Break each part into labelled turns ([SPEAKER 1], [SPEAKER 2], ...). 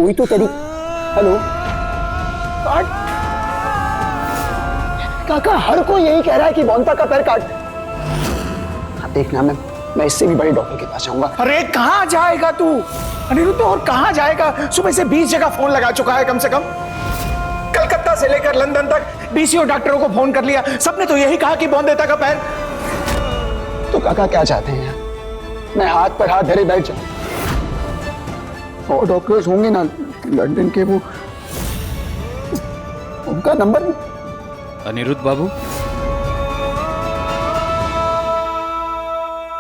[SPEAKER 1] कोई तो तरीका। हेलो काट। काका हर कोई यही कह रहा है कि बोंता का पैर काट। देखना मैं इससे भी बड़े डॉक्टर के पास जाऊंगा।
[SPEAKER 2] अरे कहाँ जाएगा तू अनिरुद्ध, और कहाँ जाएगा? सुबह से 20 जगह फोन लगा चुका है कम से कम। कलकत्ता से लेकर लंदन तक बीसीओ डॉक्टरों को फोन कर लिया, सबने तो यही कहा कि बोंदेता का पैर।
[SPEAKER 1] तो काका क्या चाहते हैं? मैं हाथ पर हाथ धरे बैठ जाऊं? और डॉक्टर्स होंगे ना लंदन के, वो उनका नंबर।
[SPEAKER 3] अनिरुद्ध बाबू,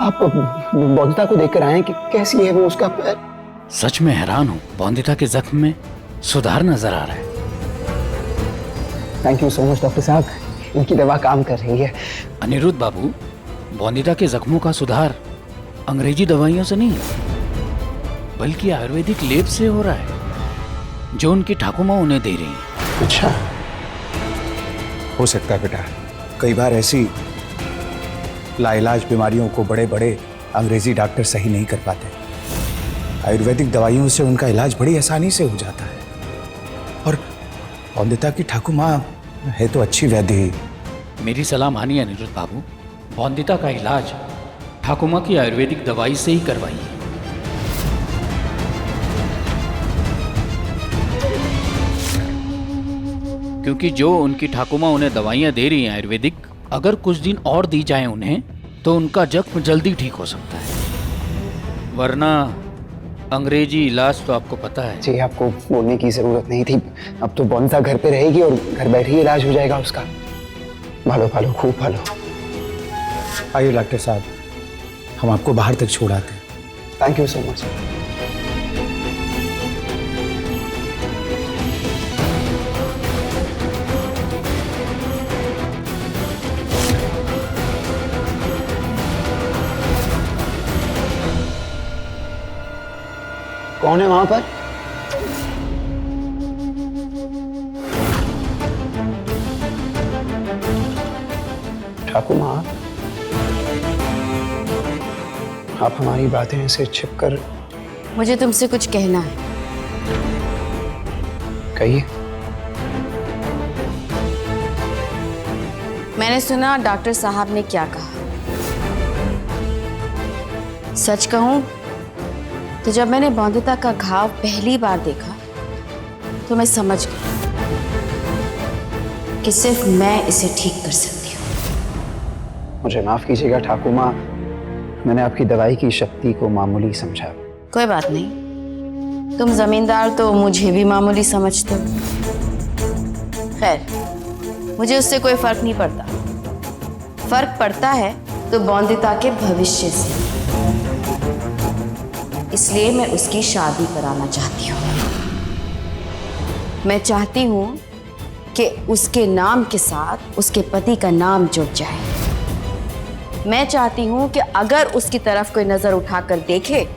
[SPEAKER 1] आप बोंदिता को देखकर आए कि कैसी है वो, उसका पैर?
[SPEAKER 3] सच में हैरान हूँ, बोंदिता के जख्म में सुधार नजर आ रहा है।
[SPEAKER 1] Thank you so much doctor साहब, इनकी दवा काम कर रही है।
[SPEAKER 3] अनिरुद्ध बाबू, बोंदिता के जख्मों का सुधार अंग्रेजी दवाइयों से नहीं बल्कि आयुर्वेदिक लेप से हो रहा है, जो उनकी ठाकुमा उन्हें दे रही है।
[SPEAKER 1] अच्छा,
[SPEAKER 2] हो सकता है बेटा, कई बार ऐसी लाइलाज बीमारियों को बड़े बड़े अंग्रेजी डॉक्टर सही नहीं कर पाते। आयुर्वेदिक दवाइयों से उनका इलाज बड़ी आसानी से हो जाता है। और बोंदिता की ठाकुमा है तो अच्छी वैद्य ही।
[SPEAKER 3] मेरी सलाह मानिए अनिरुद्ध बाबू, बोंदिता का इलाज ठाकुमा की आयुर्वेदिक दवाई से ही करवाइए। क्योंकि जो उनकी ठाकुमा उन्हें दवाइयाँ दे रही हैं आयुर्वेदिक, अगर कुछ दिन और दी जाए उन्हें तो उनका जख्म जल्दी ठीक हो सकता है, वरना अंग्रेजी इलाज तो आपको पता है।
[SPEAKER 1] जी आपको बोलने की जरूरत नहीं थी। अब तो बोंदिता घर पे रहेगी और घर बैठे ही इलाज हो जाएगा उसका। भालो भालो, खूब भालो।
[SPEAKER 2] आइए डॉक्टर साहब, हम आपको बाहर तक छोड़ आते हैं।
[SPEAKER 1] Thank you so much. कौन है वहां पर? ठाकुमा, आप हमारी बातें ऐसे छिपकर।
[SPEAKER 4] मुझे तुमसे कुछ कहना है।
[SPEAKER 1] कहिए।
[SPEAKER 4] मैंने सुना डॉक्टर साहब ने क्या कहा। सच कहूं तो जब मैंने बोंदिता का घाव पहली बार देखा तो मैं समझ गई कि सिर्फ मैं इसे ठीक कर सकती हूँ।
[SPEAKER 1] मुझे माफ कीजिएगा ठाकुमा, मैंने आपकी दवाई की शक्ति को मामूली समझा।
[SPEAKER 4] कोई बात नहीं, तुम जमींदार तो मुझे भी मामूली समझते हो। खैर, मुझे उससे कोई फर्क नहीं पड़ता। फर्क पड़ता है तो बोंदिता के भविष्य से। इसलिए मैं उसकी शादी कराना चाहती हूँ। मैं चाहती हूँ कि उसके नाम के साथ उसके पति का नाम जुड़ जाए। मैं चाहती हूँ कि अगर उसकी तरफ कोई नजर उठाकर देखे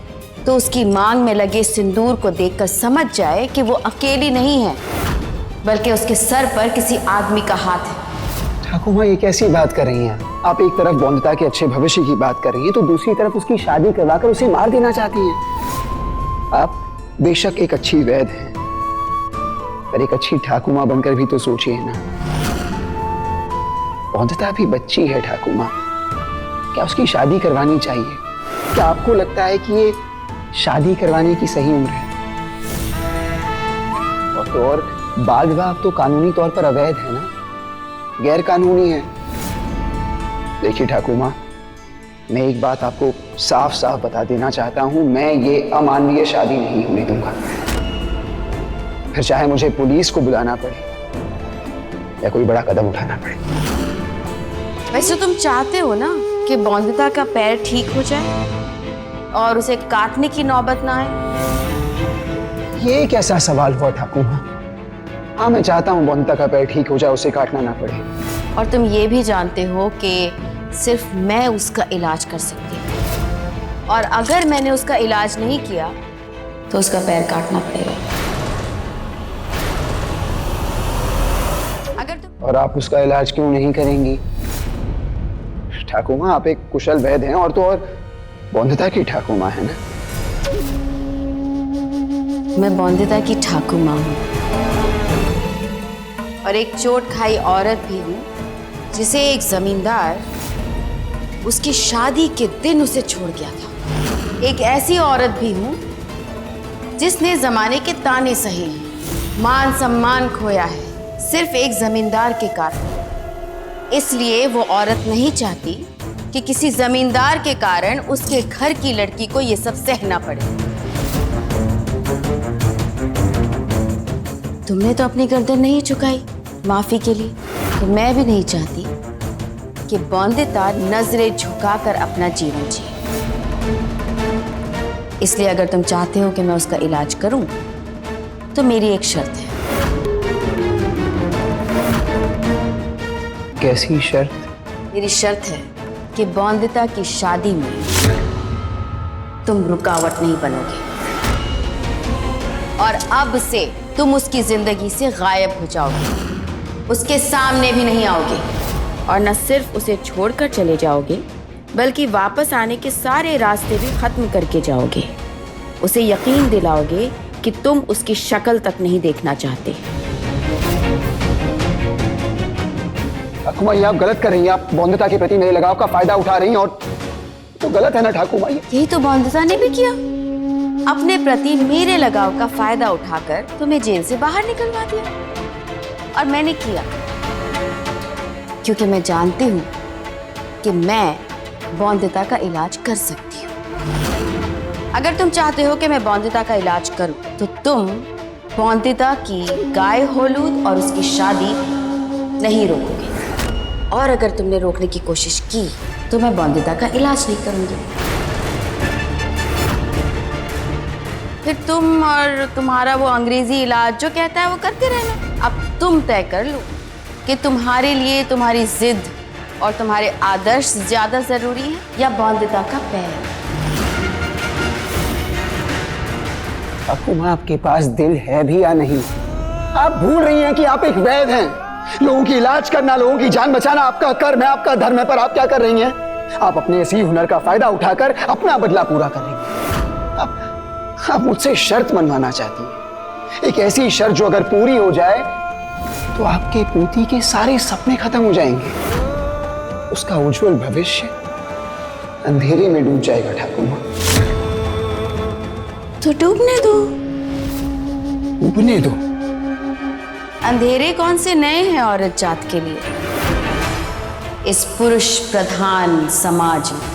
[SPEAKER 4] तो उसकी मांग में लगे सिंदूर को देखकर समझ जाए कि वो अकेली नहीं है, बल्कि उसके सर पर किसी आदमी का हाथ है।
[SPEAKER 1] ठाकुमा, ये कैसी बात कर रही हैं आप? एक तरफ बोंदिता के अच्छे भविष्य की बात कर रही हैं तो दूसरी तरफ उसकी शादी करवाकर उसे मार देना चाहती हैं। आप बेशक एक अच्छी वैद्य हैं, पर एक अच्छी ठाकुमा बनकर भी तो सोचिए ना। बोंदिता भी बच्ची है ठाकुमा, क्या उसकी शादी करवानी चाहिए? क्या आपको लगता है कि ये शादी करवाने की सही उम्र है? और तो और बाल विवाह तो कानूनी तौर पर अवैध है ना, गैर कानूनी है। देखिए ठाकुमा, मैं एक बात आपको साफ साफ बता देना चाहता हूं, मैं ये अमानवीय शादी नहीं होने दूंगा। फिर चाहे मुझे पुलिस को बुलाना पड़े या कोई बड़ा कदम उठाना पड़े।
[SPEAKER 4] वैसे तुम चाहते हो ना कि बोंदिता का पैर ठीक हो जाए और उसे काटने की नौबत ना आए?
[SPEAKER 1] ये कैसा सवाल हुआ ठाकुमा? हाँ, मैं चाहता हूँ बोंदिता का पैर ठीक हो जाए, उसे काटना ना पड़े।
[SPEAKER 4] और तुम ये भी जानते हो कि सिर्फ मैं उसका इलाज कर सकती हूँ, और अगर मैंने उसका इलाज नहीं किया तो उसका पैर काटना पड़ेगा। अगर तुम
[SPEAKER 1] और आप उसका इलाज क्यों नहीं करेंगी? ठाकुमा, आप एक कुशल वैद्य हैं और तो और बोंदिता की ठाकुमा है ना।
[SPEAKER 4] मैं बौंदिता की ठाकुर माँ हूँ और एक चोट खाई औरत भी हूँ जिसे एक जमींदार उसकी शादी के दिन उसे छोड़ गया था। एक ऐसी औरत भी हूँ जिसने जमाने के ताने सहे हैं, मान सम्मान खोया है सिर्फ एक जमींदार के कारण। इसलिए वो औरत नहीं चाहती कि किसी जमींदार के कारण उसके घर की लड़की को ये सब सहना पड़े। तुमने तो अपनी गर्दन नहीं झुकाई माफी के लिए, तो मैं भी नहीं चाहती कि बौंदिता नजरें झुकाकर अपना जीवन जिए। इसलिए अगर तुम चाहते हो कि मैं उसका इलाज करूं, तो मेरी एक शर्त है।
[SPEAKER 1] कैसी शर्त?
[SPEAKER 4] मेरी शर्त है कि बौंदिता की शादी में तुम रुकावट नहीं बनोगे और अब से तुम उसकी जिंदगी से गायब हो जाओगे, उसके सामने भी नहीं आओगे और न सिर्फ उसे छोड़कर चले जाओगे बल्कि वापस आने के सारे रास्ते भी खत्म करके जाओगे। उसे यकीन दिलाओगे कि तुम उसकी शक्ल तक नहीं देखना चाहते।
[SPEAKER 1] ठाकुर माँ, आप गलत कर रही हैं। आप बौंदिता के प्रति मेरे लगाव का फायदा उठा रही हैं और तो गलत है ना ठाकुर माँ।
[SPEAKER 4] यही तो बौंदिता ने भी किया, अपने प्रति मेरे लगाव का फायदा उठाकर तुम्हें जेल से बाहर निकलवा दिया। और मैंने किया क्योंकि मैं जानती हूँ कि मैं बौंदिता का इलाज कर सकती हूँ। अगर तुम चाहते हो कि मैं बौंदिता का इलाज करूँ, तो तुम बौंदिता की गाय होलूद और उसकी शादी नहीं रोकोगे। और अगर तुमने रोकने की कोशिश की तो मैं बौंदिता का इलाज नहीं करूँगी। फिर तुम और तुम्हारा वो अंग्रेजी इलाज जो कहता है वो करते रहना। अब तुम तय कर लो कि तुम्हारे लिए तुम्हारी जिद और तुम्हारे आदर्श ज्यादा जरूरी है या बौंदिता का पैर।
[SPEAKER 1] ठाकुर माँ, आपके पास दिल है भी या नहीं? आप भूल रही हैं कि आप एक वैद्य हैं। लोगों की इलाज करना, लोगों की जान बचाना आपका कर्म है, आपका धर्म है। पर आप क्या कर रही हैं? आप अपने इसी हुनर का फायदा उठाकर अपना बदला पूरा कर रही हैं। आप मुझसे शर्त मनवाना चाहती हैं, एक ऐसी शर्त जो अगर पूरी हो जाए तो आपके पोती के सारे सपने खत्म हो जाएंगे, उसका उज्जवल भविष्य अंधेरे में डूब जाएगा। ठाकुर माँ,
[SPEAKER 4] तो डूबने दो।
[SPEAKER 1] डूबने दो?
[SPEAKER 4] अंधेरे कौन से नए हैं औरत जात के लिए? इस पुरुष प्रधान समाज में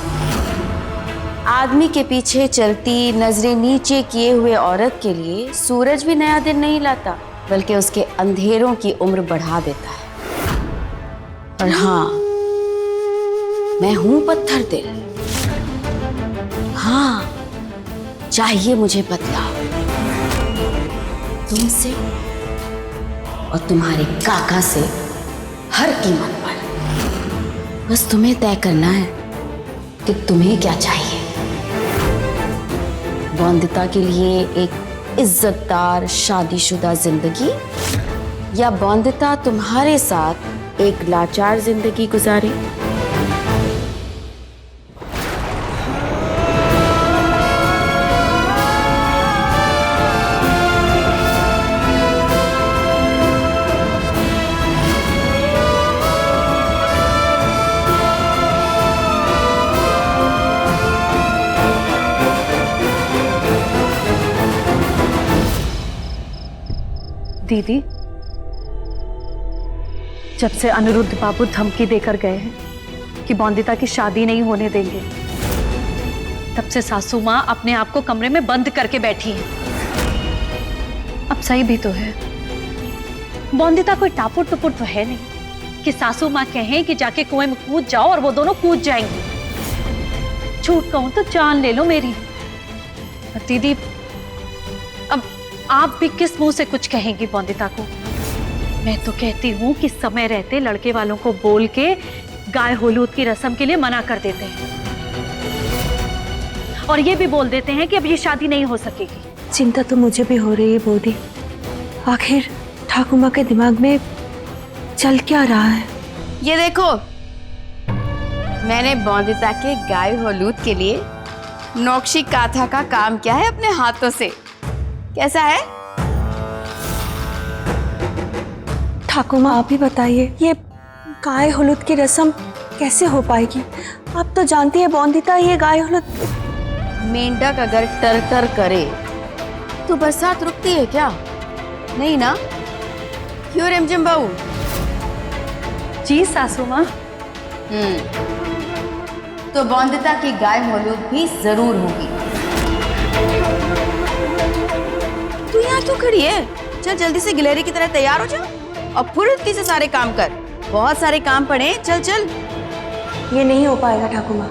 [SPEAKER 4] आदमी के पीछे चलती नजरें नीचे किए हुए औरत के लिए सूरज भी नया दिन नहीं लाता, बल्कि उसके अंधेरों की उम्र बढ़ा देता है। और हाँ, मैं हूं पत्थर दिल। हाँ, चाहिए मुझे बदलाव तुमसे और तुम्हारे काका से हर कीमत पर। बस तुम्हें तय करना है कि तुम्हें क्या चाहिए। बौंदिता के लिए एक इज्जतदार शादीशुदा जिंदगी या बौंदिता तुम्हारे साथ एक लाचार जिंदगी गुजारे?
[SPEAKER 5] दीदी, जब से अनिरुद्ध बाबू धमकी देकर गए हैं कि बौंदिता की शादी नहीं होने देंगे, तब से सासू माँ अपने आप को कमरे में बंद करके बैठी है। अब सही भी तो है, बौंदिता कोई टापुर टुपुर तो है नहीं कि सासू माँ कहें कि जाके कुएं में कूद जाओ और वो दोनों कूद जाएंगी। झूठ कहूं तो जान ले लो मेरी। और दीदी, अब आप भी किस मुंह से कुछ कहेंगी बौंदिता को? मैं तो कहती हूँ कि समय रहते लड़के वालों को बोल के गाय होलूद की रस्म के लिए मना कर देते हैं और ये भी बोल देते हैं कि अब ये शादी नहीं हो सकेगी।
[SPEAKER 6] चिंता तो मुझे भी हो रही है बोधी, आखिर ठाकुर माँ के दिमाग में चल क्या रहा है?
[SPEAKER 4] ये देखो, मैंने बौंदिता के गाय होलूद के लिए नौक्शी काथा का काम किया है अपने हाथों से। कैसा है?
[SPEAKER 6] ठाकुर माँ, आप ही बताइए, ये गाय हुलूद की रस्म कैसे हो पाएगी? आप तो जानती है बॉन्दिता, ये गाय हुलूद।
[SPEAKER 4] मेंढक अगर टर टर करे तो बरसात रुकती है क्या? नहीं ना? क्यों रिमझिम बहू?
[SPEAKER 5] जी सासू माँ।
[SPEAKER 4] तो बॉन्दिता की गाय मौलूद भी जरूर होगी। तू यहाँ क्यों खड़ी है? चल जल्दी से गिलहरी की तरह तैयार हो जा और फुर्ती से सारे काम कर। बहुत सारे काम पड़े, चल चल।
[SPEAKER 6] ये नहीं हो पाएगा ठाकुर माँ।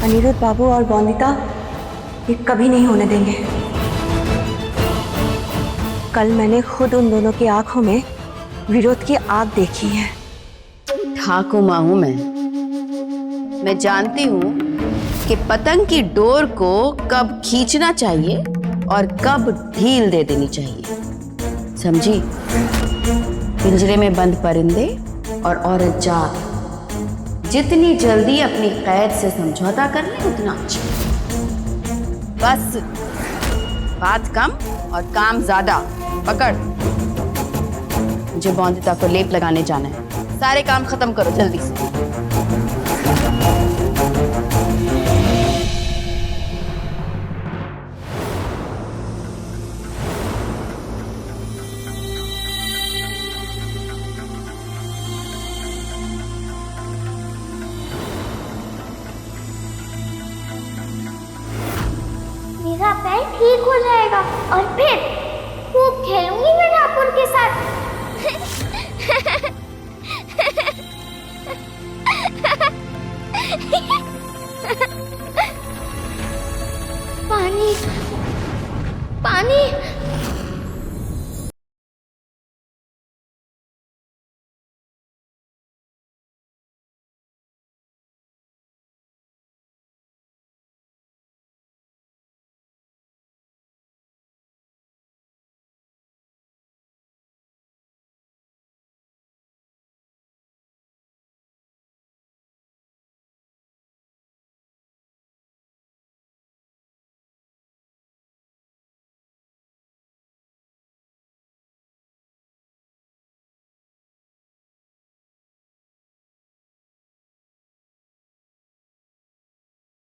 [SPEAKER 6] अनिरुद्ध बाबू और बॉन्दिता ये कभी नहीं होने देंगे। कल मैंने खुद उन दोनों की आंखों में विरोध की आग देखी है।
[SPEAKER 4] ठाकुर माँ हूं मैं जानती हूँ कि पतंग की डोर को कब खींचना चाहिए और कब ढील दे देनी चाहिए, समझी? पिंजरे में बंद परिंदे और औरत जात जितनी जल्दी अपनी कैद से समझौता कर ले उतना अच्छा। बस बात कम और काम ज्यादा। पकड़, मुझे बॉन्दिता को लेप लगाने जाना है। सारे काम खत्म करो जल्दी से।
[SPEAKER 7] मेरा पैर ठीक हो जाएगा और फिर खूब खेलूंगी मैं ठाकुर के साथ।